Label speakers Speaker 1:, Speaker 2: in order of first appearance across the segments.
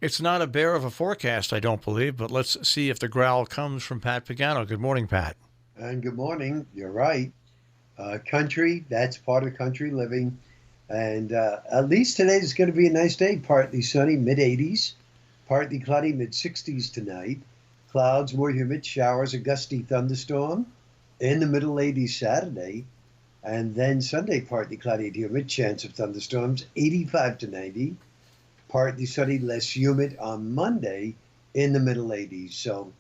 Speaker 1: It's not a bear of a forecast, I don't believe, but let's see if the growl comes from Pat Pagano. Good morning, Pat.
Speaker 2: And good morning. You're right. Country, that's part of country living. And at least today is going to be a nice day. Partly sunny, mid 80s. Partly cloudy, mid 60s tonight. Clouds, more humid, showers, a gusty thunderstorm. In the middle 80s Saturday. And then Sunday, partly cloudy and humid, chance of thunderstorms, 85 to 90. Partly sunny, less humid on Monday in the middle 80s. So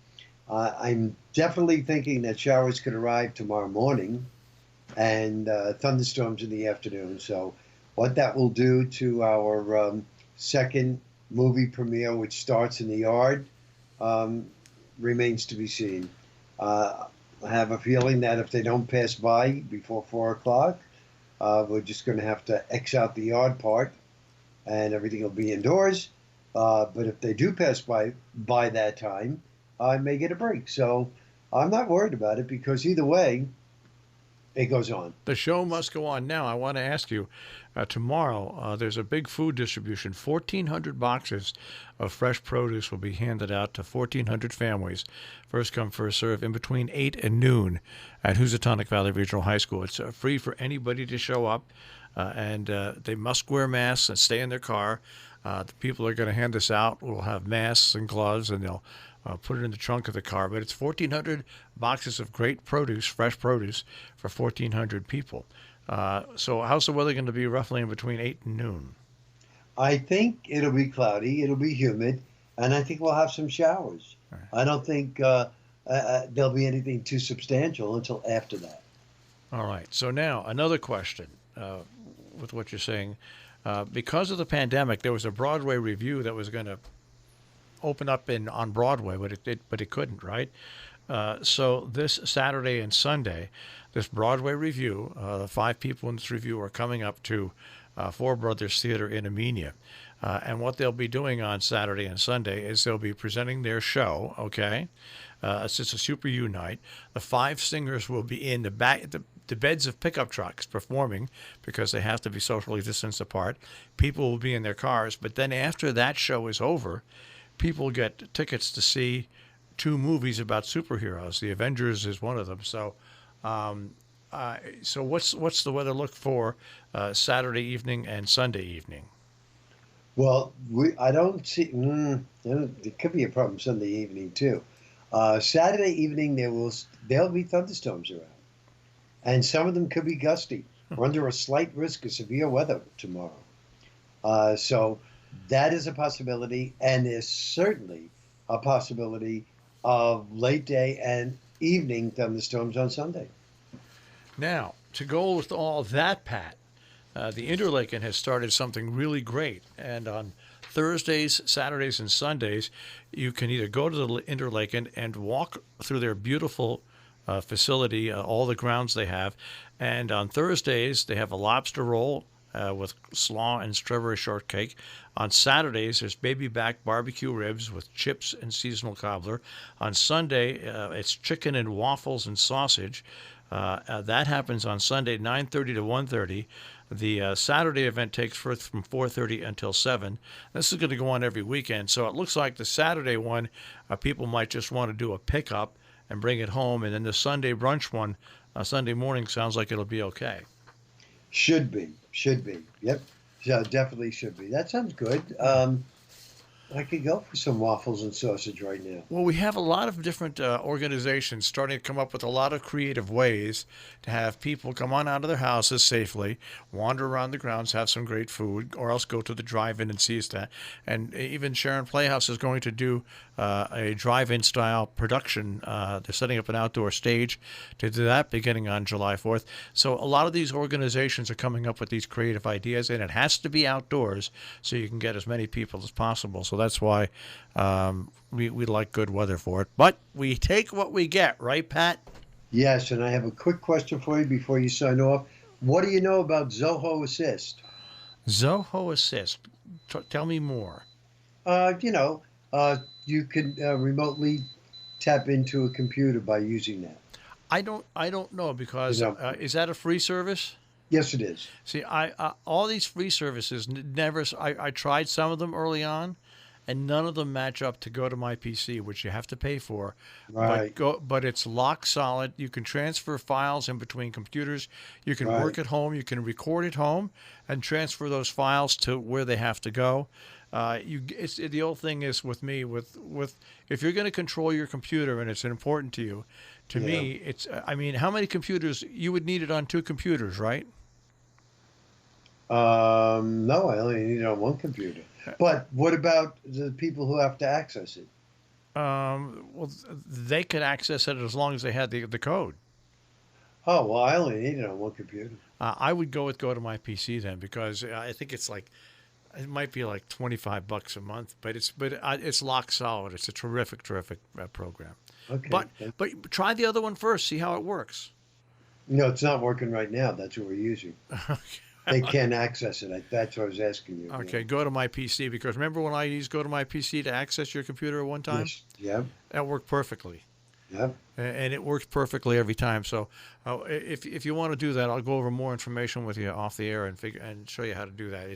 Speaker 2: I'm definitely thinking that showers could arrive tomorrow morning and thunderstorms in the afternoon. So, what that will do to our second movie premiere, which starts in the yard, remains to be seen. I have a feeling that if they don't pass by before 4 o'clock, we're just going to have to X out the yard part and everything will be indoors. But if they do pass by that time, I may get a break. So I'm not worried about it because either way, it goes on.
Speaker 1: The show must go on. Now, I want to ask you tomorrow, there's a big food distribution. 1,400 boxes of fresh produce will be handed out to 1,400 families. First come, first serve, in between 8 and noon at Housatonic Valley Regional High School. It's free for anybody to show up, and they must wear masks and stay in their car. The people are going to hand this out will have masks and gloves, and they'll put it in the trunk of the car. But it's 1,400 boxes of great produce, fresh produce, for 1,400 people. So how's the weather going to be roughly in between 8 and noon?
Speaker 2: I think it'll be cloudy, it'll be humid, and I think we'll have some showers.
Speaker 1: Right.
Speaker 2: I don't think there'll be anything too substantial until after that.
Speaker 1: All right. So now another question with what you're saying. Because of the pandemic, there was a Broadway review that was going to open up on Broadway, but it couldn't, right? So this Saturday and Sunday, this Broadway review, the 5 people in this review are coming up to Four Brothers Theater in Amenia. And what they'll be doing on Saturday and Sunday is they'll be presenting their show, okay? It's just a Super U night. The 5 singers will be in the beds of pickup trucks performing because they have to be socially distanced apart. People will be in their cars. But then after that show is over, people get tickets to see 2 movies about superheroes. The Avengers is one of them. So, so what's the weather look for Saturday evening and Sunday evening?
Speaker 2: Well, I don't see. It could be a problem Sunday evening too. Saturday evening there'll be thunderstorms around, and some of them could be gusty. We're under a slight risk of severe weather tomorrow. So that is a possibility, and there's certainly a possibility of late day and evening thunderstorms on Sunday.
Speaker 1: Now, to go with all that, Pat, the Interlaken has started something really great. And on Thursdays, Saturdays, and Sundays, you can either go to the Interlaken and walk through their beautiful facility, all the grounds they have. And on Thursdays, they have a lobster roll with slaw and strawberry shortcake. On Saturdays, there's baby back barbecue ribs with chips and seasonal cobbler. On Sunday, it's chicken and waffles and sausage. That happens on Sunday, 9:30 to 1:30. The Saturday event takes from 4:30 until 7. This is going to go on every weekend. So it looks like the Saturday one, people might just want to do a pickup and bring it home. And then the Sunday brunch one, Sunday morning, sounds like it'll be okay.
Speaker 2: Should be. Yep. Yeah, definitely should be. That sounds good. I could go for some waffles and sausage right now.
Speaker 1: Well, we have a lot of different organizations starting to come up with a lot of creative ways to have people come on out of their houses safely, wander around the grounds, have some great food, or else go to the drive-in and see that. And even Sharon Playhouse is going to do a drive-in style production. They're setting up an outdoor stage to do that beginning on July 4th. So a lot of these organizations are coming up with these creative ideas, and it has to be outdoors so you can get as many people as possible. So that's why we like good weather for it. But we take what we get, right, Pat?
Speaker 2: Yes, and I have a quick question for you before you sign off. What do you know about Zoho Assist?
Speaker 1: Zoho Assist. Tell me more.
Speaker 2: You can remotely tap into a computer by using that.
Speaker 1: I don't know because is that a free service?
Speaker 2: Yes, it is.
Speaker 1: See, I all these free services never. I tried some of them early on, and none of them match up to Go to My PC, which you have to pay for.
Speaker 2: Right.
Speaker 1: But it's lock solid. You can transfer files in between computers. You can
Speaker 2: Right.
Speaker 1: work at home. You can record at home and transfer those files to where they have to go. It's the old thing is with me with if you're going to control your computer and it's important to you, to
Speaker 2: Yeah.
Speaker 1: me it's I mean, how many computers you would need it on 2 computers, right?
Speaker 2: No, I only need it on one computer. But what about the people who have to access it?
Speaker 1: Well, they could access it as long as they had the code.
Speaker 2: Oh, well, I only need it on one computer.
Speaker 1: I would go with Go to My PC then because I think it's like it might be like $25 a month, but it's lock solid. It's a terrific program.
Speaker 2: Okay.
Speaker 1: But try the other one first. See how it works.
Speaker 2: No, it's not working right now. That's what we're using. They can't access it. That's what I was asking you.
Speaker 1: Okay, Go to My PC because remember when I used Go to My PC to access your computer at one time?
Speaker 2: Yes. Yep.
Speaker 1: That worked perfectly.
Speaker 2: Yep.
Speaker 1: And it works perfectly every time. So, if you want to do that, I'll go over more information with you off the air and show you how to do that.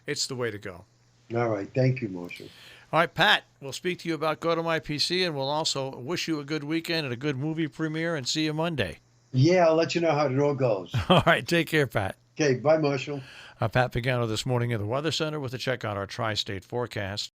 Speaker 1: It's the way to go.
Speaker 2: All right. Thank you, Marshall.
Speaker 1: All right, Pat. We'll speak to you about Go to My PC, and we'll also wish you a good weekend and a good movie premiere. And see you Monday.
Speaker 2: Yeah, I'll let you know how it all goes.
Speaker 1: All right. Take care, Pat.
Speaker 2: Okay. Bye, Marshall.
Speaker 1: Pat Pagano this morning in the Weather Center with a check on our tri-state forecast.